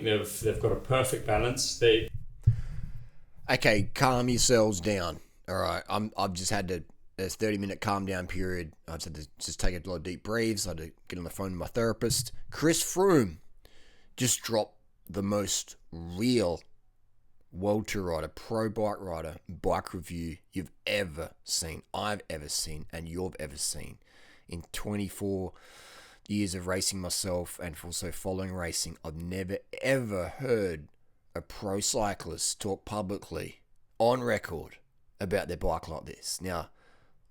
they've got a perfect balance. Okay, calm yourselves down. All right, I've just had a 30-minute calm down period. I just had to just take a lot of deep breaths. I had to get on the phone with my therapist. Chris Froome just dropped the most real world tour rider, pro bike rider, bike review you've ever seen, I've ever seen, and you've ever seen. In 24 years of racing myself and also following racing, I've never ever heard a pro cyclist talk publicly on record about their bike like this. Now,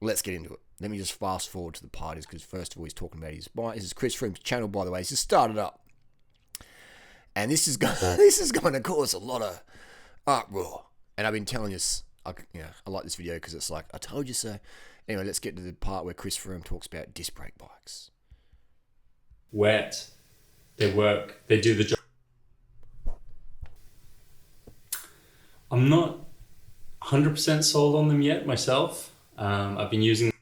let's get into it. Let me just fast forward to the parties, because first of all, he's talking about his bike. This is Chris Froome's channel, by the way. He's just started up. And this is going to cause a lot of uproar. And I've been telling us, I like this video because it's like, I told you so. Anyway, let's get to the part where Chris Froome talks about disc brake bikes. Wet, they work, they do the job. I'm not 100% sold on them yet myself. I've been using them,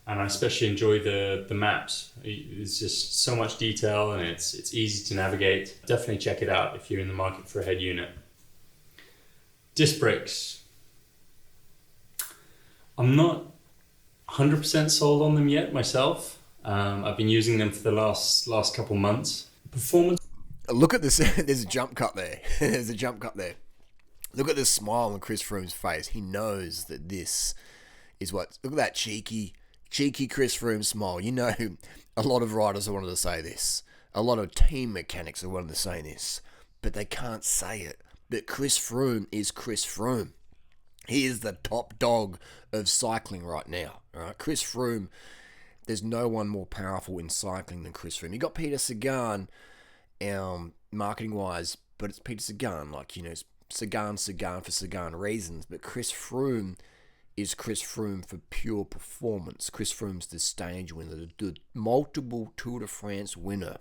and I especially enjoy the maps. It's just so much detail, and it's easy to navigate. Definitely check it out if you're in the market for a head unit. Disc brakes. I'm not 100% sold on them yet myself. I've been using them for the last couple months. Performance. Look at this. There's a jump cut there. There's a jump cut there. Look at the smile on Chris Froome's face. He knows that this is what... Look at that cheeky Chris Froome smile. You know, a lot of riders are wanting to say this. A lot of team mechanics are wanting to say this. But they can't say it. But Chris Froome is Chris Froome. He is the top dog of cycling right now. All right? Chris Froome, there's no one more powerful in cycling than Chris Froome. You got Peter Sagan, marketing-wise, but it's Peter Sagan. Like, you know, it's Sagan for Sagan reasons, but Chris Froome is Chris Froome for pure performance. Chris Froome's the stage winner, the multiple Tour de France winner.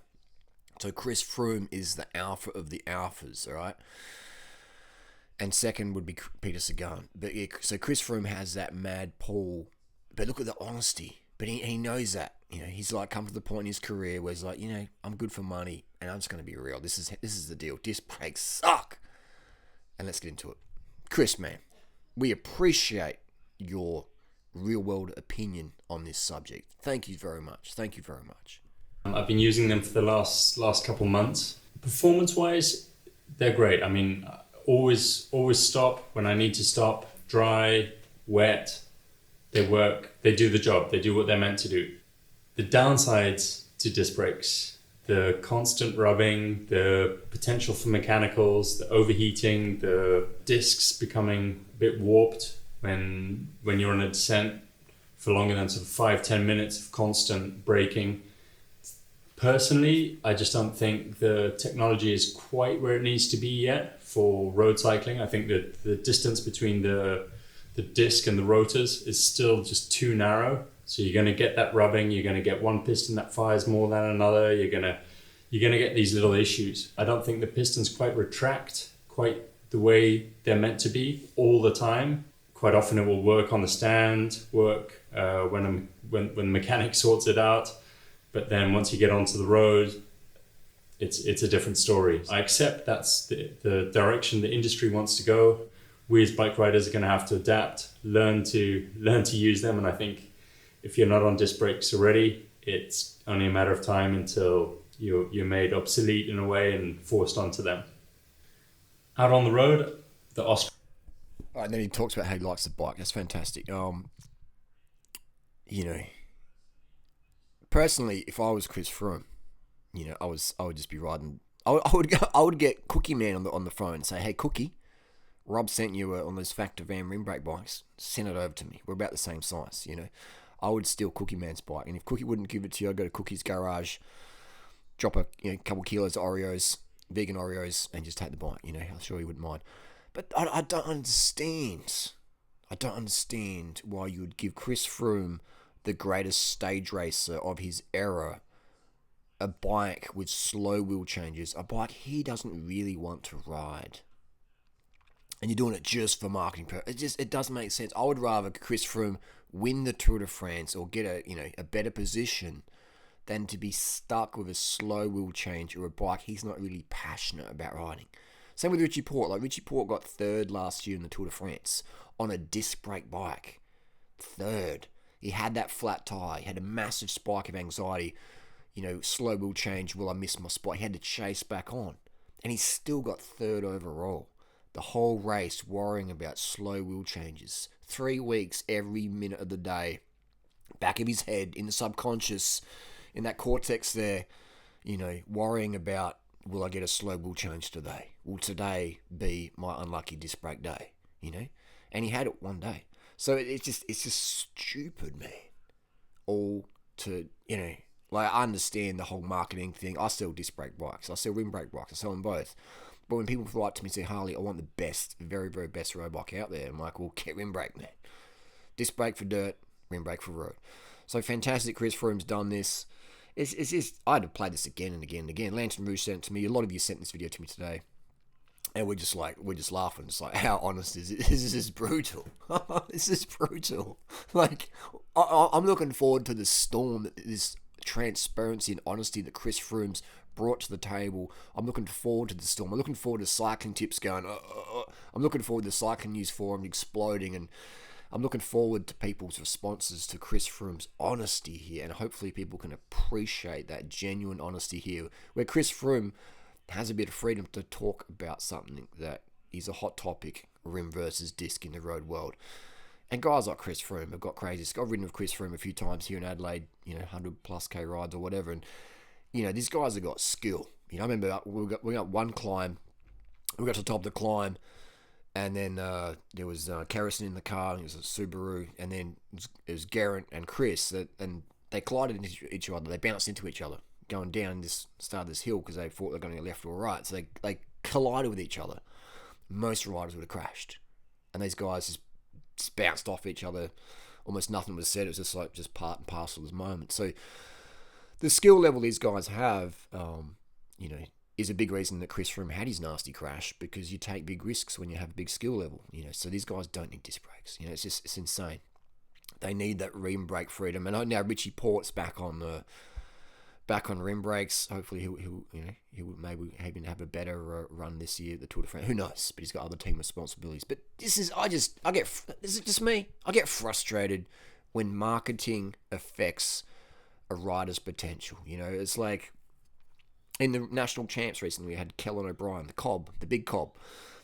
So Chris Froome is the alpha of the alphas, all right? And second would be Peter Sagan. But yeah, so Chris Froome has that mad pull, but look at the honesty. But he knows that. You know, he's like come to the point in his career where he's like, you know, I'm good for money, and I'm just going to be real. This is the deal. Disc brakes suck. And let's get into it. Chris, man, we appreciate your real-world opinion on this subject. Thank you very much. Thank you very much. I've been using them for the last couple months. Performance-wise, they're great. I mean, always stop when I need to stop. Dry, wet, they work. They do the job. They do what they're meant to do. The downsides to disc brakes: the constant rubbing, the potential for mechanicals, the overheating, the discs becoming a bit warped when you're on a descent for longer than sort of 5-10 minutes of constant braking. Personally, I just don't think the technology is quite where it needs to be yet for road cycling. I think that the distance between the disc and the rotors is still just too narrow. So you're going to get that rubbing. You're going to get one piston that fires more than another. You're going to get these little issues. I don't think the pistons quite retract quite the way they're meant to be all the time. Quite often it will work on the stand, when the mechanic sorts it out. But then once you get onto the road, it's a different story. I accept that's the direction the industry wants to go. We as bike riders are going to have to adapt, learn to use them. And I think if you're not on disc brakes already, it's only a matter of time until you're made obsolete in a way and forced onto them. Out on the road, the Oscar. All right, then he talks about how he likes the bike. That's fantastic. You know, personally, if I was Chris Froome, you know, I would just be riding. I would get Cookie Man on the phone and say, "Hey, Cookie, Rob sent you on those Factor Van rim brake bikes. Send it over to me. We're about the same size, you know." I would steal Cookie Man's bike, and if Cookie wouldn't give it to you, I'd go to Cookie's garage, drop a couple kilos of Oreos, vegan Oreos, and just take the bike. You know, I'm sure he wouldn't mind. But I don't understand. I don't understand why you would give Chris Froome, the greatest stage racer of his era, a bike with slow wheel changes, a bike he doesn't really want to ride. And you're doing it just for marketing purposes. It doesn't make sense. I would rather Chris Froome win the Tour de France or get a better position than to be stuck with a slow wheel change or a bike he's not really passionate about riding. Same with Richie Porte. Like, Richie Porte got third last year in the Tour de France on a disc brake bike. Third. He had that flat tire. He had a massive spike of anxiety. Slow wheel change. Will I miss my spot? He had to chase back on. And he still got third overall. The whole race worrying about slow wheel changes. 3 weeks, every minute of the day. Back of his head, in the subconscious, in that cortex there, worrying about, will I get a slow wheel change today? Will today be my unlucky disc brake day? And he had it one day. So it's just stupid, man. All to, like, I understand the whole marketing thing. I sell disc brake bikes. I sell rim brake bikes. I sell them both. But when people write to me and say, Harley, I want the best, very, very best road bike out there, I'm like, well, get rim brake, man. Disc brake for dirt, rim brake for road. So fantastic. Chris Froome's done this. It's just, I had to play this again and again and again. Lantern Rouge sent it to me. A lot of you sent this video to me today. And we're just laughing. It's like, how honest is it? This is brutal. This is brutal. Like, I'm looking forward to the storm, this transparency and honesty that Chris Froome's brought to the table. I'm looking forward to the storm. I'm looking forward to Cycling Tips going, I'm looking forward to the Cycling News Forum exploding, and I'm looking forward to people's responses to Chris Froome's honesty here, and hopefully people can appreciate that genuine honesty here, where Chris Froome has a bit of freedom to talk about something that is a hot topic, rim versus disc in the road world. And guys like Chris Froome have got crazy. I've ridden with Chris Froome a few times here in Adelaide, 100 plus K rides or whatever, and these guys have got skill. I remember we got one climb, we got to the top of the climb, and then there was kerosene in the car, and it was a Subaru, and then it was Garrett and Chris, and they collided into each other. They bounced into each other, going down this start of this hill because they thought they were going to go left or right. So they collided with each other. Most riders would have crashed, and these guys just bounced off each other. Almost nothing was said. It was just part and parcel of this moment. So the skill level these guys have, is a big reason that Chris Froome had his nasty crash, because you take big risks when you have a big skill level. So these guys don't need disc brakes. It's insane. They need that rim brake freedom. And now Richie Porte's back on rim brakes. Hopefully he'll maybe even have a better run this year at the Tour de France. Who knows? But he's got other team responsibilities. But this is just me. I get frustrated when marketing affects a rider's potential. It's like in the national champs recently, we had Kellen O'Brien, the big Cobb.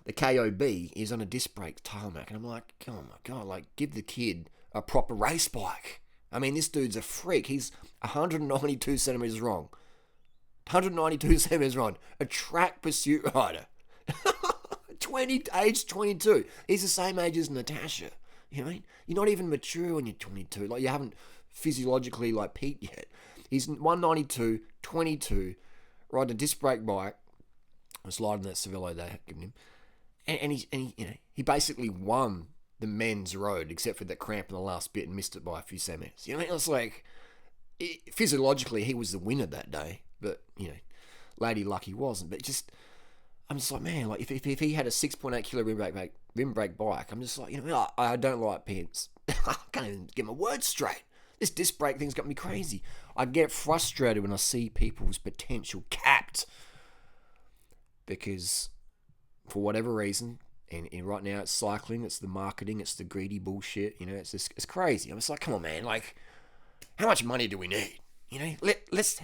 The KOB is on a disc brake tarmac. And I'm like, oh my God, like, give the kid a proper race bike. I mean, this dude's a freak. He's 192 centimeters long. 192 centimeters long. A track pursuit rider. Age 22. He's the same age as Natasha. You know what I mean? You're not even mature when you're 22. Like, you haven't physiologically, like, peaked yet. He's 192, 22, riding a disc brake bike. I was riding that Cervelo they had given him. And he basically won the men's road, except for that cramp in the last bit and missed it by a few centimeters. You know what I mean? It's like, physiologically, he was the winner that day. But, Lady Luck he wasn't. But I'm just like, man, like, if he had a 6.8 kilo rim brake bike, I'm just like, I don't like pins. I can't even get my words straight. This disc brake thing's got me crazy. I get frustrated when I see people's potential capped. Because, for whatever reason, and right now it's cycling, it's the marketing, it's the greedy bullshit, it's crazy. I'm just like, come on, man, like, how much money do we need? Let's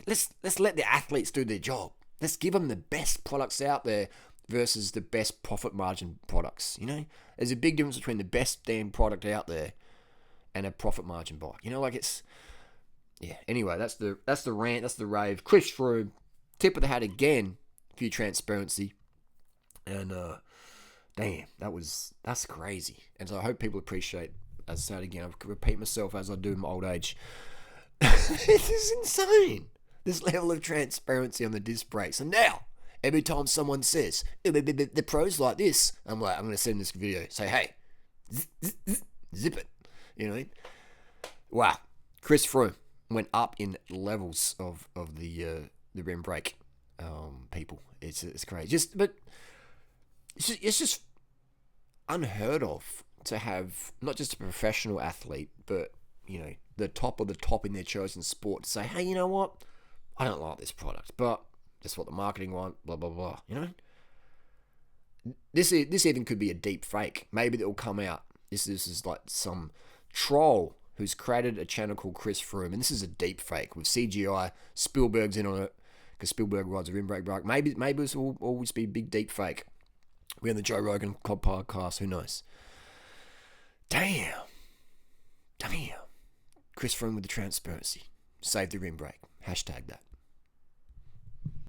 let the athletes do their job. Let's give them the best products out there versus the best profit margin products. There's a big difference between the best damn product out there and a profit margin bike. Anyway, that's the rant, that's the rave. Chris Froome, tip of the hat again for your transparency. And damn, that's crazy. And so I hope people appreciate, as I said again, I repeat myself as I do in my old age. This is insane. This level of transparency on the disc brakes. And now, every time someone says, the pros like this, I'm like, I'm going to send this video. Say, hey, zip it. You know what I mean? Wow. Chris Froome went up in levels of the rim brake people. It's crazy. But it's just unheard of to have not just a professional athlete, but the top of the top in their chosen sport to say, hey, you know what? I don't like this product, but that's what the marketing want, blah, blah, blah. This even could be a deep fake. Maybe it'll come out. This is like some troll who's created a channel called Chris Froome, and this is a deep fake with CGI. Spielberg's in on it because Spielberg rides a rim brake bike. Maybe this will always be a big deep fake. We're in the Joe Rogan podcast. Who knows? Damn. Chris Froome with the transparency. Save the rim brake. Hashtag that.